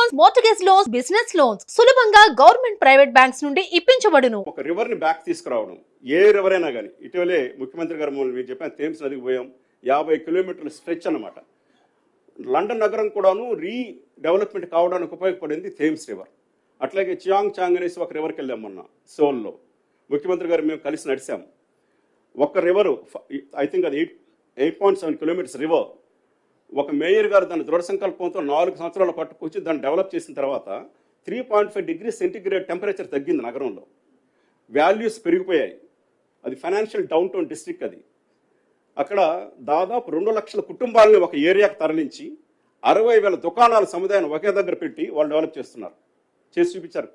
Loans, mortgage loans, business loans సులభంగా government private banks నుండి ఇప్పించబడును. ఒక రివర్ ని బ్యాక్ తీసుకురావడం, ఏ రివర్ అయినా కానీ. ఇటీవలే ముఖ్యమంత్రి గారు మీరు చెప్పిన థేమ్స్ నదికి పోయాం. 50 కిలోమీటర్ల స్ట్రెచ్ అన్నమాట. లండన్ నగరం కూడాను రీడెవలప్మెంట్ కావడానికి ఉపయోగపడింది థేమ్స్ రివర్. అట్లాగే చియాంగ్ చాంగ్ అనేసి ఒక రివర్కి వెళ్ళాం మొన్న సోల్లో. ముఖ్యమంత్రి గారు మేము కలిసి నడిచాం. ఒక రివరు ఐ థింక్ అది 8.7 కిలోమీటర్స్ రివర్. ఒక మేయర్ గారు దాని దృఢ సంకల్పంతో 4 సంవత్సరాల పట్టుకొచ్చి దాన్ని డెవలప్ చేసిన తర్వాత 3.5 డిగ్రీ సెంటిగ్రేడ్ టెంపరేచర్ తగ్గింది నగరంలో. వాల్యూస్ పెరిగిపోయాయి. అది ఫైనాన్షియల్ డౌన్ టౌన్ డిస్ట్రిక్ట్. అది అక్కడ దాదాపు 2 లక్షల కుటుంబాలని ఒక ఏరియాకి తరలించి 60,000 దుకాణాల సముదాయాన్ని ఒకే దగ్గర పెట్టి వాళ్ళు డెవలప్ చేస్తున్నారు. చేసి చూపించారు.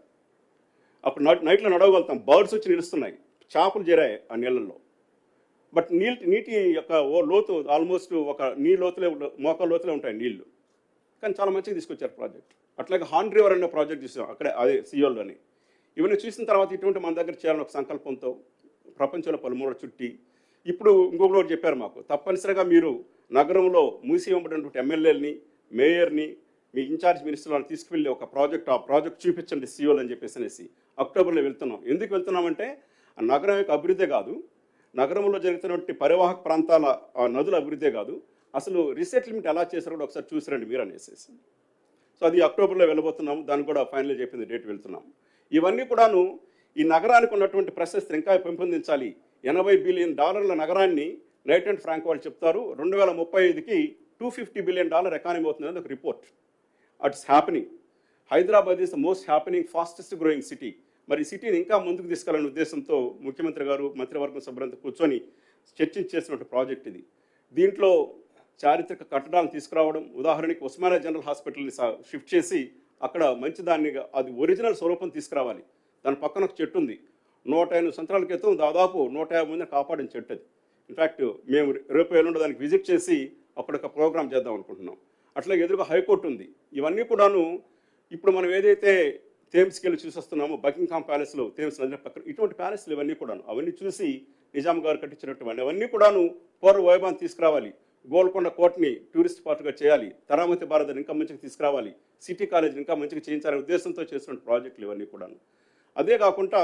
అప్పుడు నైట్లో నడవగలుగుతాం. బర్డ్స్ వచ్చి నిలుస్తున్నాయి. చేపలు చేరాయి ఆ నీళ్ళల్లో. బట్ నీటి యొక్క లోతు ఆల్మోస్ట్ ఒక నీ లోతులే, మోకాల లోతులే ఉంటాయి నీళ్లు. కానీ చాలా మంచిగా తీసుకొచ్చారు ప్రాజెక్ట్. అట్లాగే హాన్ రివర్ అనే ప్రాజెక్ట్ చూసాం అక్కడే, అదే సియోల్లోని. ఇవన్నీ చూసిన తర్వాత ఇటువంటి మన దగ్గర చేయాలని ఒక సంకల్పంతో ప్రపంచంలో పలుమూల చుట్టి ఇప్పుడు ఇంకొకటి చెప్పారు మాకు, తప్పనిసరిగా మీరు నగరంలో మూసి ఇవ్వబడినటువంటి ఎమ్మెల్యేలని, మేయర్ని, మీ ఇన్ఛార్జ్ మినిస్టర్లను తీసుకువెళ్ళి ఒక ఆ ప్రాజెక్ట్ చూపించండి సియోల్ అని చెప్పేసి అక్టోబర్లో వెళ్తున్నాం. ఎందుకు వెళ్తున్నామంటే ఆ నగరం యొక్క అభివృద్ధి కాదు, నగరంలో జరుగుతున్నటువంటి పరివాహక ప్రాంతాల నదుల అభివృద్ధే కాదు, అసలు రీసెటిల్మెంట్ ఎలా చేశారో కూడా ఒకసారి చూసిరండి మీరు అనేసి. సో అది అక్టోబర్లో వెళ్ళబోతున్నాము. దాన్ని కూడా ఫైనల్ చెప్పింది డేట్ వెళ్తున్నాం. ఇవన్నీ కూడాను ఈ నగరానికి ఉన్నటువంటి ప్రశస్తి ఇంకా పెంపొందించాలి. $80 బిలియన్ నగరాన్ని నైట్ అండ్ ఫ్రాంక్ వాళ్ళు చెప్తారు 2035కి $250 బిలియన్ ఎకానమీ అవుతుందని ఒక report. అట్స్ happening. Hyderabad is the most happening, fastest growing city. మరి సిటీని ఇంకా ముందుకు తీసుకెళ్లాలనే ఉద్దేశంతో ముఖ్యమంత్రి గారు మంత్రివర్గం సభ్యులంతా కూర్చొని చర్చించేసినటువంటి ప్రాజెక్ట్ ఇది. దీంట్లో చారిత్రక కట్టడాలను తీసుకురావడం, ఉదాహరణకి ఉస్మానియా జనరల్ హాస్పిటల్ని షిఫ్ట్ చేసి అక్కడ మంచి దాన్ని, అది ఒరిజినల్ స్వరూపం తీసుకురావాలి. దాని పక్కన ఒక చెట్టు ఉంది. 108 సంవత్సరాల క్రితం దాదాపు 150 మందిని కాపాడిన చెట్టు అది. ఇన్ఫ్యాక్ట్ మేము రేపు ఎల్లుండి దానికి విజిట్ చేసి అప్పుడు ఒక ప్రోగ్రామ్ చేద్దాం అనుకుంటున్నాం. అట్లాగే ఎదురుగా హైకోర్టు ఉంది. ఇవన్నీ కూడాను ఇప్పుడు మనం ఏదైతే థేమ్స్కి వెళ్ళి చూసి వస్తున్నామో, బకింగ్హామ్ ప్యాలెస్లో థేమ్స్ నది పక్కన ఇటువంటి ప్యాలెస్లు ఇవన్నీ కూడాను, అవన్నీ చూసి నిజాం గారు కట్టించినటువంటి అవన్నీ కూడాను పూర్వ వైభవాన్ని తీసుకురావాలి. గోల్కొండ కోటని టూరిస్ట్ స్పాట్గా చేయాలి. తరామతి భారతని ఇంకా మంచిగా తీసుకురావాలి. సిటీ కాలేజీని ఇంకా మంచిగా చేయించాలనే ఉద్దేశంతో చేస్తున్న ప్రాజెక్టులు ఇవన్నీ కూడాను. అదే కాకుండా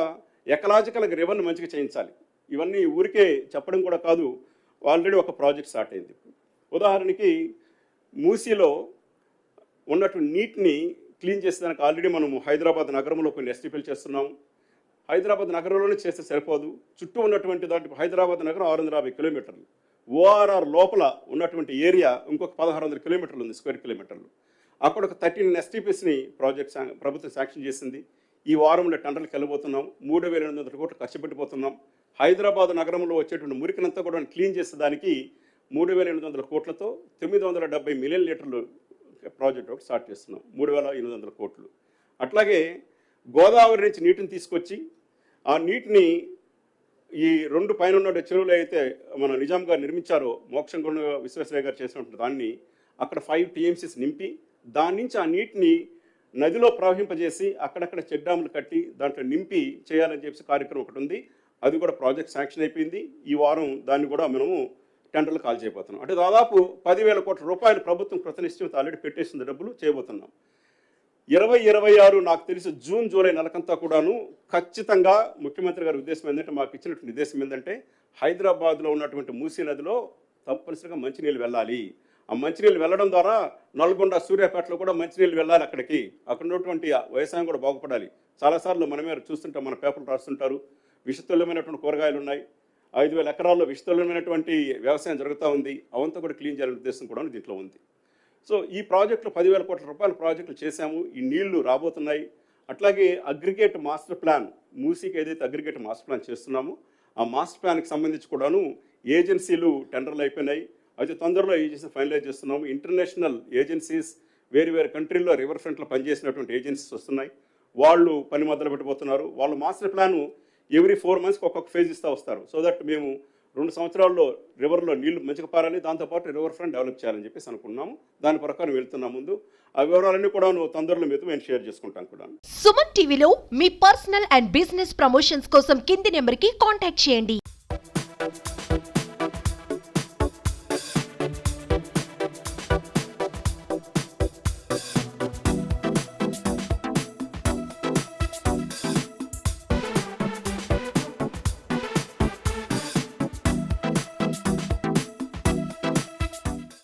ఎకలాజికల్ రివర్ని మంచిగా చేయించాలి. ఇవన్నీ ఊరికే చెప్పడం కూడా కాదు, ఆల్రెడీ ఒక ప్రాజెక్ట్ స్టార్ట్ అయింది. ఉదాహరణకి మూసీలో ఉన్నటువంటి నీటిని క్లీన్ చేసేదానికి ఆల్రెడీ మనము హైదరాబాద్ నగరంలో కొన్ని ఎస్టీపీలు చేస్తున్నాం. హైదరాబాద్ నగరంలోనే చేస్తే సరిపోదు. చుట్టూ ఉన్నటువంటి దాంట్లో హైదరాబాద్ నగరం 650 కిలోమీటర్లు. ఓఆర్ఆర్ లోపల ఉన్నటువంటి ఏరియా ఇంకొక 1600 కిలోమీటర్లు ఉంది, స్క్వేర్ కిలోమీటర్లు. అక్కడ ఒక 13 ఎస్టీపీస్ని ప్రాజెక్ట్ ప్రభుత్వం శాంక్షన్ చేసింది. ఈ వారంలో టెండర్లకు వెళ్ళబోతున్నాం. 3,800 కోట్లు ఖర్చు పెట్టిపోతున్నాం. హైదరాబాద్ నగరంలో వచ్చేటువంటి మురికినంతా కూడా క్లీన్ చేసేదానికి 3,800 కోట్లతో 970 మిలియన్ లీటర్లు ప్రాజెక్ట్ ఒకటి స్టార్ట్ చేస్తున్నాం. 3,800 కోట్లు. అట్లాగే గోదావరి నుంచి నీటిని తీసుకొచ్చి ఆ నీటిని ఈ 2 పైన ఉన్న చెరువులు అయితే మన నిజాం గారు నిర్మించారో, మోక్షం కొండ విశ్వేశ్వరయ్య గారు చేసినటువంటి దాన్ని అక్కడ 5 TMCs నింపి దాని నుంచి ఆ నీటిని నదిలో ప్రవహింపజేసి అక్కడక్కడ చెక్ డ్యాములు కట్టి దాంట్లో నింపి చేయాలని చెప్పి కార్యక్రమం ఒకటి ఉంది. అది కూడా ప్రాజెక్ట్ శాంక్షన్ అయిపోయింది. ఈ వారం దాన్ని కూడా మనము టెండర్లు కాల్ చేయబోతున్నాం. అంటే దాదాపు 10,000 కోట్ల రూపాయలు ప్రభుత్వం కృతనిశ్చయంతో ఆల్రెడీ పెట్టేసిన డబ్బులు చేయబోతున్నాం. 2026 నాకు తెలిసి జూన్ జూలై నెలకంతా కూడాను ఖచ్చితంగా ముఖ్యమంత్రి గారి ఉద్దేశం ఏంటంటే, మాకు ఇచ్చినటువంటి ఉద్దేశం ఏంటంటే, హైదరాబాద్లో ఉన్నటువంటి మూసీ నదిలో తప్పనిసరిగా మంచినీళ్ళు వెళ్ళాలి. ఆ మంచినీళ్ళు వెళ్ళడం ద్వారా నల్గొండ, సూర్యాపేటలో కూడా మంచినీళ్ళు వెళ్ళాలి. అక్కడ ఉన్నటువంటి వ్యవసాయం కూడా బాగుపడాలి. చాలాసార్లు మనమే చూస్తుంటాం, మన పేపర్లు రాస్తుంటారు, విషతుల్యమైనటువంటి కూరగాయలు ఉన్నాయి. 5,000 ఎకరాల్లో విషతుల్యమైనటువంటి వ్యవసాయం జరుగుతూ ఉంది. అవంతా కూడా క్లీన్ చేయాలనే ఉద్దేశం కూడా దీంట్లో ఉంది. సో ఈ ప్రాజెక్టులు 10,000 కోట్ల రూపాయల ప్రాజెక్టులు చేశాము. ఈ నీళ్లు రాబోతున్నాయి. అట్లాగే అగ్రిగేట్ మాస్టర్ ప్లాన్, మూసీకి ఏదైతే అగ్రిగేట్ మాస్టర్ ప్లాన్ చేస్తున్నామో ఆ మాస్టర్ ప్లాన్కి సంబంధించి కూడాను ఏజెన్సీలు టెండర్లు అయిపోయినాయి. అయితే తొందరలో ఏజెన్సీ ఫైనలైజ్ చేస్తున్నాము. ఇంటర్నేషనల్ ఏజెన్సీస్, వేరు కంట్రీల్లో రివర్ ఫ్రంట్లో పనిచేసినటువంటి ఏజెన్సీస్ వస్తున్నాయి. వాళ్ళు పని మొదలు పెట్టబోతున్నారు. వాళ్ళు మాస్టర్ ప్లాను ఎవ్రీ 4 మంత్స్కి ఒక్కొక్క ఫేజ్ ఇస్తూ వస్తారు. సో దట్ మేము 2 సంవత్సరాల్లో రివర్లో నీళ్లు మంచిగా పారాలి, దాంతోపాటు రివర్ ఫ్రంట్ డెవలప్ చేయాలని చెప్పేసి అనుకున్నాము. దాని ప్రకారం వెళ్తున్నాం ముందు. ఆ వివరాలన్నీ కూడా తొందరలో మీతో మేము షేర్ చేసుకుంటాం కూడా. సుమన్ టీవీలో మీ పర్సనల్ అండ్ బిజినెస్ ప్రమోషన్స్ కోసం కింది నెంబర్కి కాంటాక్ట్ చేయండి.